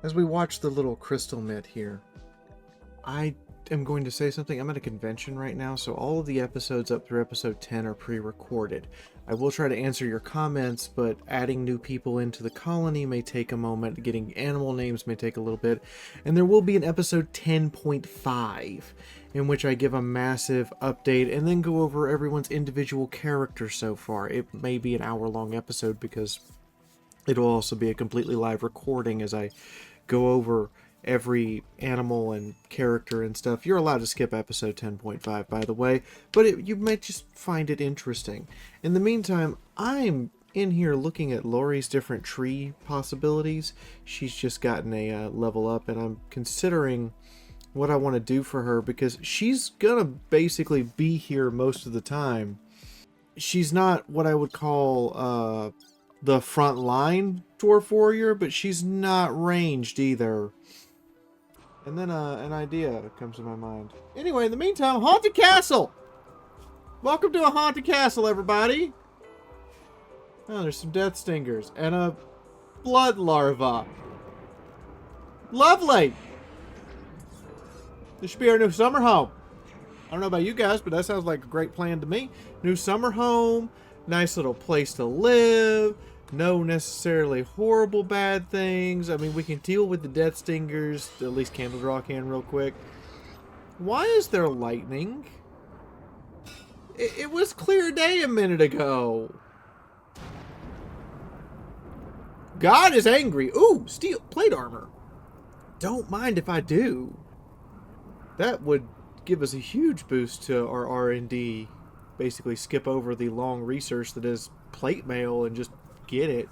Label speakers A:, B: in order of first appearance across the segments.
A: As we watch the little crystal knit here, I am going to say something. I'm at a convention right now, so all of the episodes up through episode 10 are pre-recorded. I will try to answer your comments, but adding new people into the colony may take a moment. Getting animal names may take a little bit. And there will be an episode 10.5 in which I give a massive update and then go over everyone's individual character so far. It may be an hour-long episode because it'll also be a completely live recording as I go over every animal and character and stuff. You're allowed to skip episode 10.5, by the way, but you might just find it interesting. In the meantime, I'm in here looking at Lori's different tree possibilities. She's just gotten a level up, and I'm considering what I want to do for her because she's gonna basically be here most of the time. She's not what I would call the front line dwarf warrior, but she's not ranged either. And then an idea comes to my mind. Anyway, in the meantime, Haunted Castle! Welcome to a Haunted Castle, everybody! Oh, there's some death stingers and a blood larva. Lovely! This should be our new summer home. I don't know about you guys, but that sounds like a great plan to me. New summer home, nice little place to live. No necessarily horrible bad things. I mean, we can deal with the death stingers. At least Candle Draw can real quick. Why is there lightning? It was clear day a minute ago. God is angry. Ooh, steel plate armor. Don't mind if I do. That would give us a huge boost to our R&D. Basically skip over the long research that is plate mail and just get it.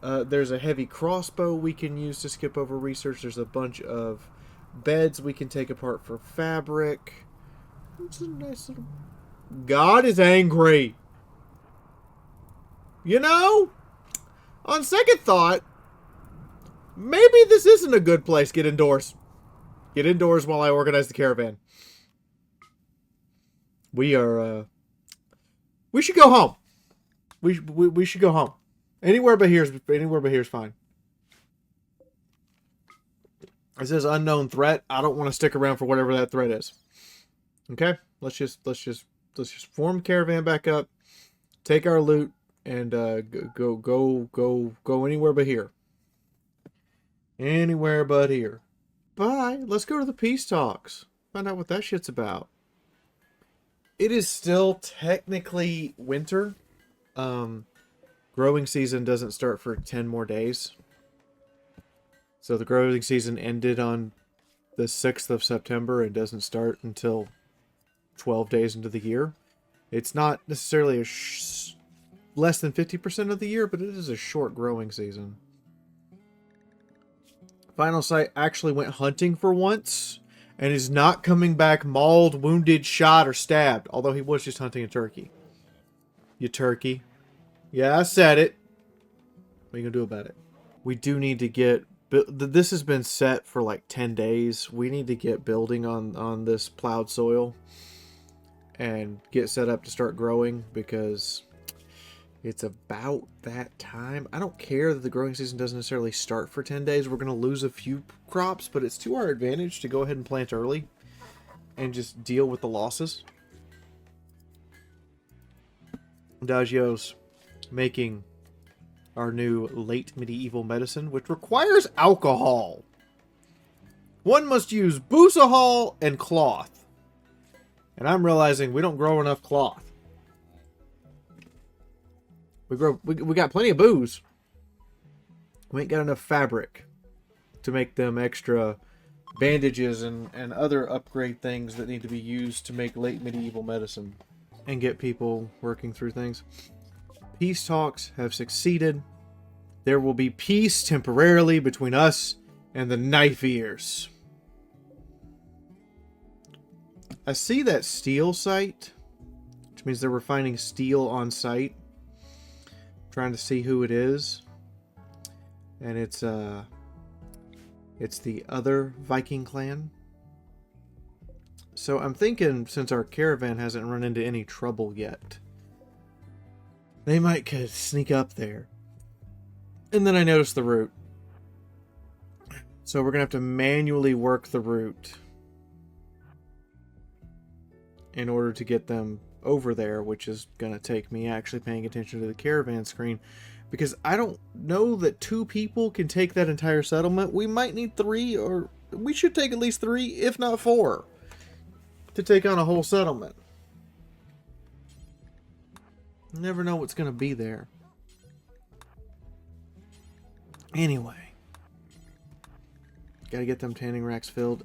A: There's a heavy crossbow we can use to skip over research. There's a bunch of beds we can take apart for fabric. It's a nice little... God is angry. You know, on second thought, maybe this isn't a good place. Get indoors. Get indoors while I organize the caravan. We should go home. We should go home. Anywhere but here is fine. It says unknown threat. I don't want to stick around for whatever that threat is. Okay? Let's just form the caravan back up, take our loot, and go anywhere but here. Anywhere but here. Bye. Let's go to the peace talks. Find out what that shit's about. It is still technically winter. Growing season doesn't start for 10 more days. So the growing season ended on the 6th of September and doesn't start until 12 days into the year. It's not necessarily less than 50% of the year, but it is a short growing season. Final Sight actually went hunting for once and is not coming back mauled, wounded, shot, or stabbed. Although he was just hunting a turkey. You turkey. Yeah, I said it. What are you going to do about it? We do need to get... This has been set for like 10 days. We need to get building on this plowed soil. And get set up to start growing. Because it's about that time. I don't care that the growing season doesn't necessarily start for 10 days. We're going to lose a few crops. But it's to our advantage to go ahead and plant early. And just deal with the losses. Adagio's making our new late medieval medicine, which requires alcohol. One must use bousahol and cloth. And I'm realizing we don't grow enough cloth. We got plenty of booze. We ain't got enough fabric to make them extra bandages and other upgrade things that need to be used to make late medieval medicine and get people working through things. Peace talks have succeeded. There will be peace temporarily between us and the knife ears. I see that steel site, which means they're refining steel on site. Trying to see who it is. And it's the other Viking clan. So I'm thinking, since our caravan hasn't run into any trouble yet, they might sneak up there. And then I noticed the route. So we're going to have to manually work the route in order to get them over there, which is going to take me actually paying attention to the caravan screen, because I don't know that 2 people can take that entire settlement. We might need 3, or we should take at least 3, if not 4, to take on a whole settlement. You never know what's going to be there. Anyway. Gotta get them tanning racks filled.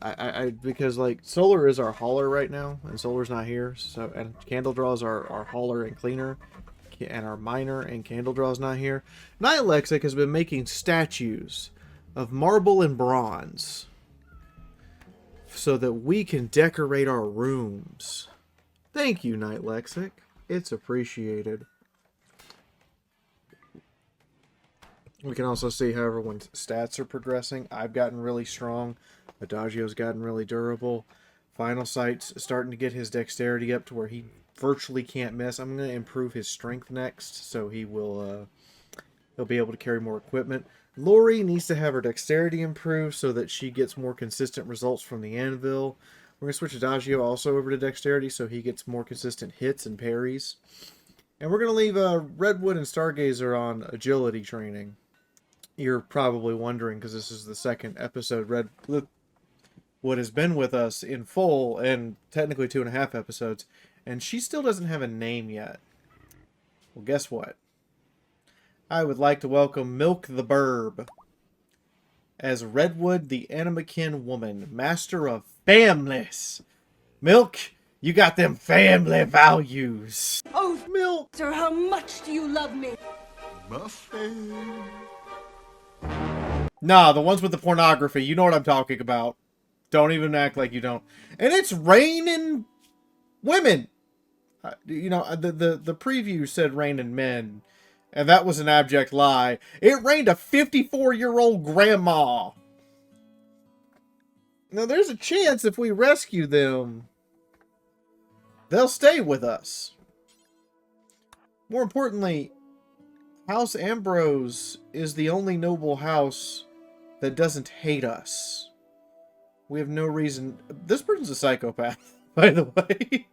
A: Because, like, Solar is our hauler right now, and Solar's not here. So, and Candle Draw's our hauler and cleaner, and our miner, and Candle Draw's not here. Night Lexic has been making statues of marble and bronze so that we can decorate our rooms. Thank you, Night Lexic. It's appreciated. We can also see how everyone's stats are progressing. I've gotten really strong. Adagio's gotten really durable. Final Sight's starting to get his dexterity up to where he virtually can't miss. I'm going to improve his strength next, so he'll be able to carry more equipment. Lori needs to have her dexterity improved so that she gets more consistent results from the anvil. We're going to switch Adagio also over to dexterity so he gets more consistent hits and parries. And we're going to leave Redwood and Stargazer on agility training. You're probably wondering, because this is the second episode. Redwood has been with us in full, and technically 2.5 episodes, and she still doesn't have a name yet. Well, guess what? I would like to welcome Milk the Burb as Redwood the Animakin Woman, Master of Families. Milk, you got them family values.
B: Oh,
A: Milk!
B: sir, how much do you love me?
C: Buffet.
A: Nah, the ones with the pornography. You know what I'm talking about. Don't even act like you don't. And it's raining women. You know, the preview said raining men. And that was an abject lie. It rained a 54-year-old grandma. Now, there's a chance if we rescue them, they'll stay with us. More importantly, House Ambrose is the only noble house that doesn't hate us. We have no reason... This person's a psychopath, by the way.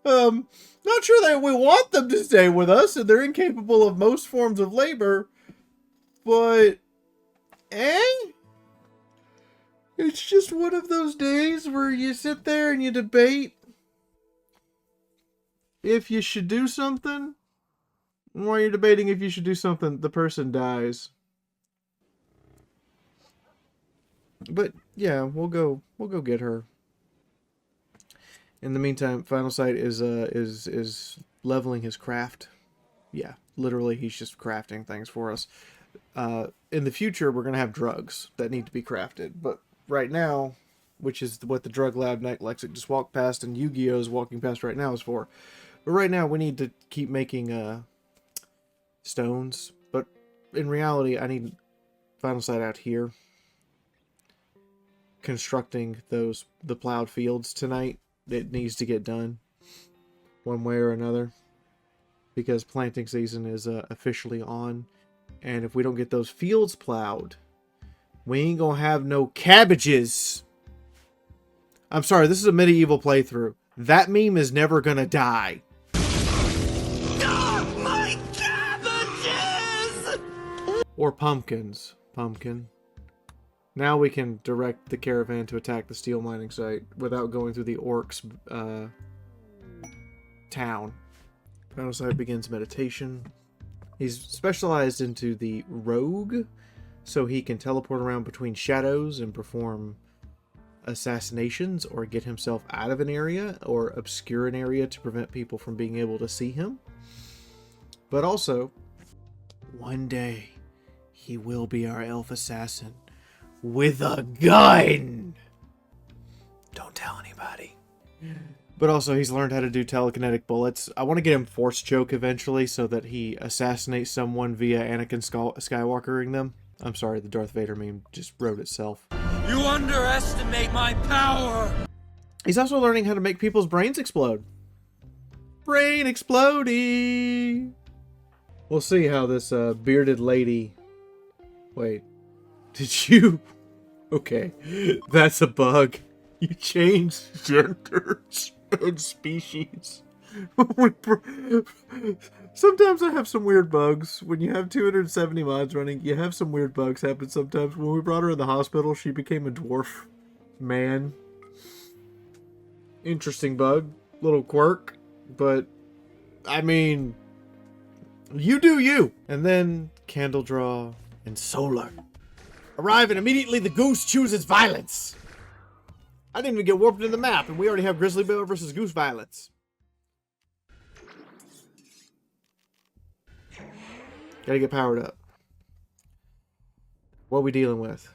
A: Not sure that we want them to stay with us, and they're incapable of most forms of labor, but... It's just one of those days where you sit there and you debate if you should do something. And while you're debating if you should do something, the person dies. But yeah, we'll go get her. In the meantime, Final Sight is leveling his craft. Yeah, literally, he's just crafting things for us. In the future, we're gonna have drugs that need to be crafted, but right now, which is what the drug lab Night Lexic just walked past, and Yu-Gi-Oh's walking past right now is for. But right now, we need to keep making stones. But in reality, I need Final Sight out here constructing the plowed fields tonight. It needs to get done one way or another because planting season is officially on, and if we don't get those fields plowed, we ain't gonna have no cabbages. I'm sorry, this is a medieval playthrough. That meme is never gonna die.
C: Ah, my cabbages!
A: Or pumpkins. Pumpkin. Now we can direct the caravan to attack the steel mining site without going through the orcs' town. Final Sight begins meditation. He's specialized into the rogue, so he can teleport around between shadows and perform assassinations or get himself out of an area or obscure an area to prevent people from being able to see him. But also, one day, he will be our elf assassin. With a gun! Don't tell anybody. But also, he's learned how to do telekinetic bullets. I want to get him Force Choke eventually so that he assassinates someone via Anakin Skywalkering them. I'm sorry, the Darth Vader meme just wrote itself.
C: You underestimate my power!
A: He's also learning how to make people's brains explode. Brain exploding! We'll see how this bearded lady... Wait. Did you Okay, that's a bug. You change genders and species. Sometimes I have some weird bugs. When you have 270 mods running, you have some weird bugs happen sometimes. When we brought her in the hospital, she became a dwarf man. Interesting bug. Little quirk. But, I mean, you do you. And then Candle Draw and Solar arrive, and immediately the goose chooses violence. I didn't even get warped into the map, and we already have Grizzly Bear versus Goose violence. Gotta get powered up. What we dealing with?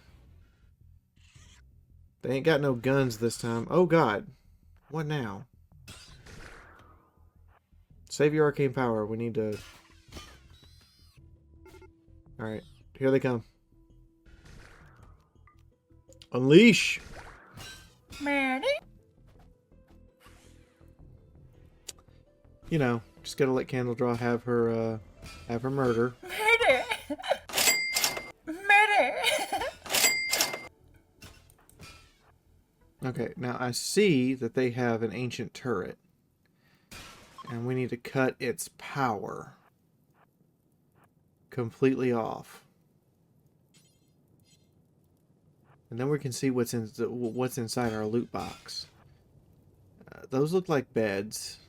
A: They ain't got no guns this time. Oh god. What now? Save your arcane power. We need to... Alright. Here they come. Unleash! You know, just gotta let Candle Draw have her murder.
D: Murder! Murder!
A: Okay, now I see that they have an ancient turret. And we need to cut its power completely off. And then we can see what's inside our loot box. Those look like beds.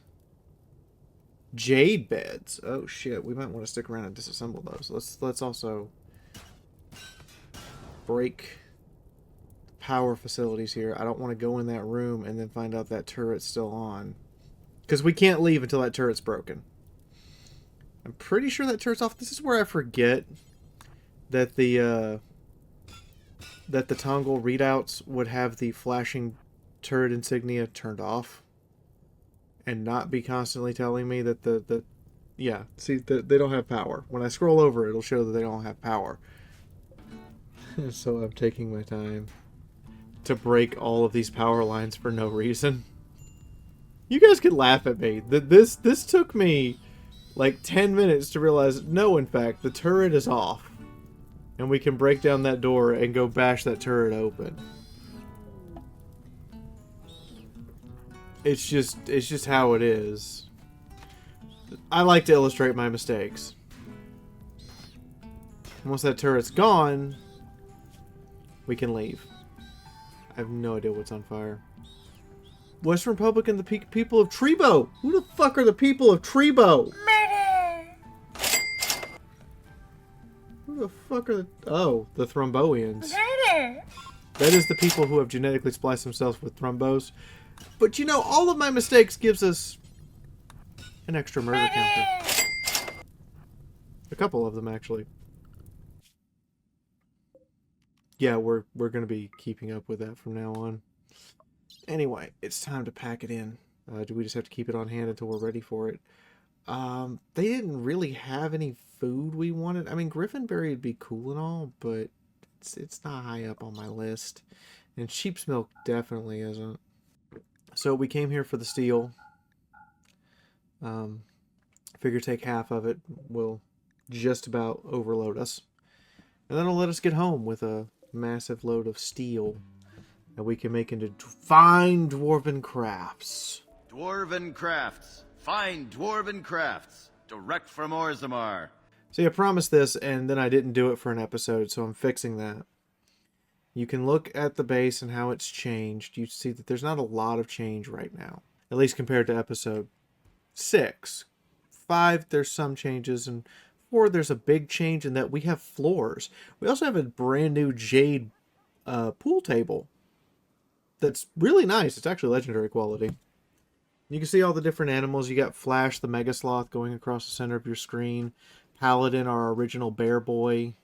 A: Jade beds. Oh shit, we might want to stick around and disassemble those. Let's also break the power facilities here. I don't want to go in that room and then find out that turret's still on. Because we can't leave until that turret's broken. I'm pretty sure that turret's off. This is where I forget that the toggle readouts would have the flashing turret insignia turned off. And not be constantly telling me that yeah, see, they don't have power. When I scroll over, it'll show that they don't have power. So I'm taking my time to break all of these power lines for no reason. You guys can laugh at me. This took me like 10 minutes to realize, no, in fact, the turret is off. And we can break down that door and go bash that turret open. It's just how it is. I like to illustrate my mistakes. Once that turret's gone, we can leave. I have no idea what's on fire. Western Republic and the people of Trebo! Who the fuck are the people of Trebo?
D: Murder!
A: Who the fuck are the... Oh, the Thromboians.
D: Murder!
A: That is the people who have genetically spliced themselves with thrombos. But you know, all of my mistakes gives us an extra murder counter. A couple of them, actually. Yeah, we're going to be keeping up with that from now on. Anyway, it's time to pack it in. Do we just have to keep it on hand until we're ready for it? They didn't really have any food we wanted. I mean, Griffinberry would be cool and all, but it's not high up on my list. And sheep's milk definitely isn't. So we came here for the steel. Figure take half of it will just about overload us. And then it'll let us get home with a massive load of steel that we can make into fine dwarven crafts.
E: Dwarven crafts. Fine dwarven crafts. Direct from Orzammar.
A: See, I promised this, and then I didn't do it for an episode, so I'm fixing that. You can look at the base and how it's changed. You see that there's not a lot of change right now. At least compared to episode 6. 5, there's some changes, and 4, there's a big change in that we have floors. We also have a brand new jade pool table. That's really nice. It's actually legendary quality. You can see all the different animals. You got Flash, the Mega Sloth, going across the center of your screen. Paladin, our original bear boy.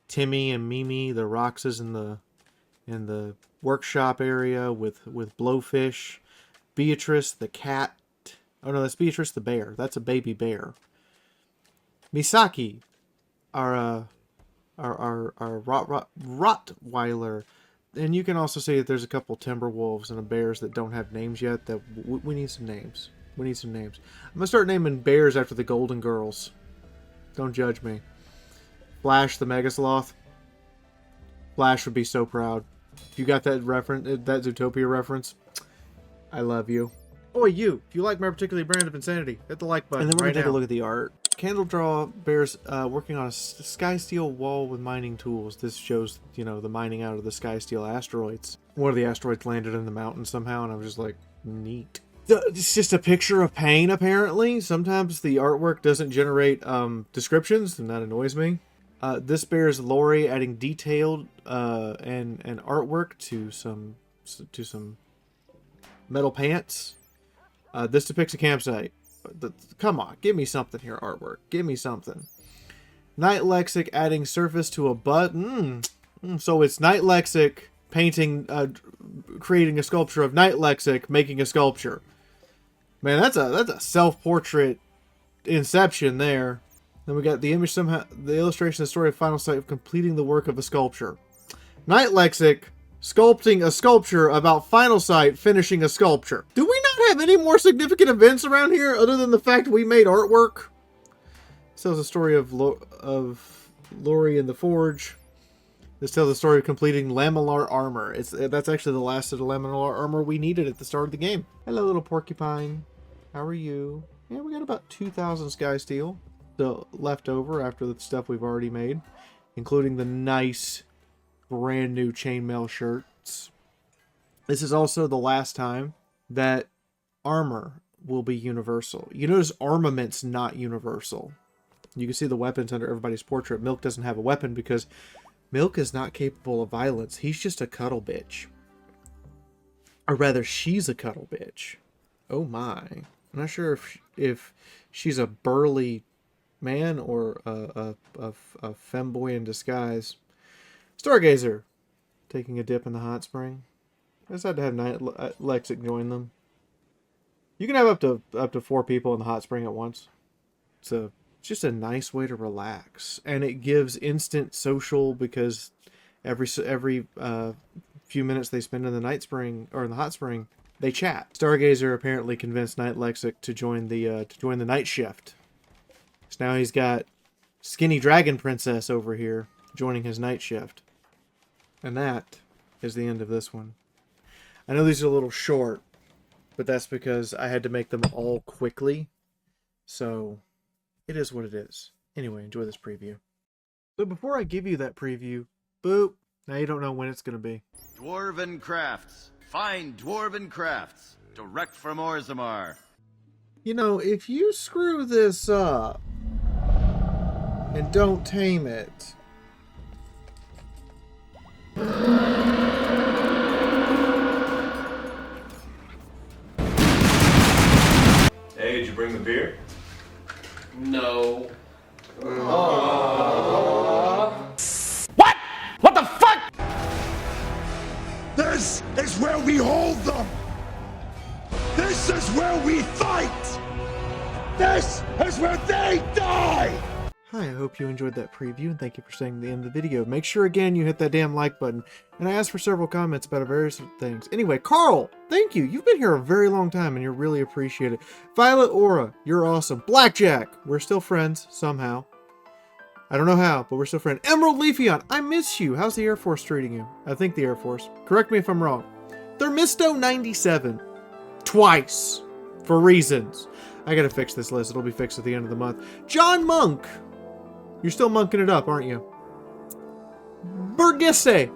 A: Timmy and Mimi, the Roxas in the workshop area with Blowfish. Beatrice, the cat. Oh no, that's Beatrice the bear. That's a baby bear. Misaki, our Rottweiler. And you can also see that there's a couple Timberwolves and bears that don't have names yet. That we need some names. We need some names. I'm gonna start naming bears after the Golden Girls. Don't judge me. Flash the Mega Sloth. Flash would be so proud. If you got that reference, that Zootopia reference, I love you. Oh, you! If you like my particular brand of insanity, hit the like button. And then we're gonna take a look at the art. Candle draw bears working on a sky steel wall with mining tools. This shows, you know, the mining out of the sky steel asteroids. One of the asteroids landed in the mountain somehow, and I was just like, neat. It's just a picture of pain, apparently. Sometimes the artwork doesn't generate descriptions, and that annoys me. This bears Lori adding detailed and artwork to some metal pants. This depicts a campsite. Come on, give me something here, artwork. Give me something. Night Lexic adding surface to a butt. So it's Night Lexic painting, creating a sculpture of Night Lexic, making a sculpture. Man, that's a self-portrait inception there. Then we got the image somehow, the illustration, the story of Final Sight of completing the work of a sculpture. Night Lexic sculpting a sculpture about Final Sight finishing a sculpture. Do we not have any more significant events around here other than the fact we made artwork? This tells the story of Lori in the Forge. This tells the story of completing lamellar armor. That's actually the last of the lamellar armor we needed at the start of the game. Hello, little porcupine. How are you? Yeah, we got about 2,000 sky steel still left over after the stuff we've already made, including the nice brand new chainmail shirts. This is also the last time that armor will be universal. You notice armament's not universal. You can see the weapons under everybody's portrait. Milk doesn't have a weapon because Milk is not capable of violence. He's just a cuddle bitch. Or rather, she's a cuddle bitch. Oh my. I'm not sure if she's a burly man or a femboy in disguise. Stargazer taking a dip in the hot spring. I decided to have Lexic join them. You can have up to 4 people in the hot spring at once. It's just a nice way to relax, and it gives instant social because every few minutes they spend in the night spring or in the hot spring, they chat. Stargazer apparently convinced Night Lexic to join the night shift. So now he's got Skinny Dragon Princess over here joining his night shift. And that is the end of this one. I know these are a little short, but that's because I had to make them all quickly. So it is what it is. Anyway, enjoy this preview. So before I give you that preview, boop, now you don't know when it's going to be.
E: Dwarven crafts. Find dwarven crafts. Direct from Orzammar.
A: You know, if you screw this up and don't tame it,
D: Hey, did you bring the beer?
F: No.
C: What? What the fuck?
G: This is where we hold them! This is where we fight! This is where they die!
A: Hi, I hope you enjoyed that preview, and thank you for staying to the end of the video. Make sure, again, you hit that damn like button. And I asked for several comments about various things. Anyway, Carl, thank you. You've been here a very long time, and you're really appreciated. Violet Aura, you're awesome. Blackjack, we're still friends, somehow. I don't know how, but we're still friends. Emerald Leafeon, I miss you. How's the Air Force treating you? I think the Air Force. Correct me if I'm wrong. Thermisto97. Twice. For reasons. I gotta fix this list. It'll be fixed at the end of the month. John Monk. You're still monking it up, aren't you? Burgesse.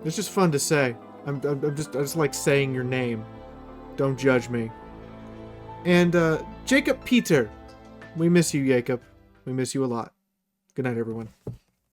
A: It's just fun to say. I just like saying your name. Don't judge me. And Jacob Peter. We miss you, Jacob. We miss you a lot. Good night, everyone.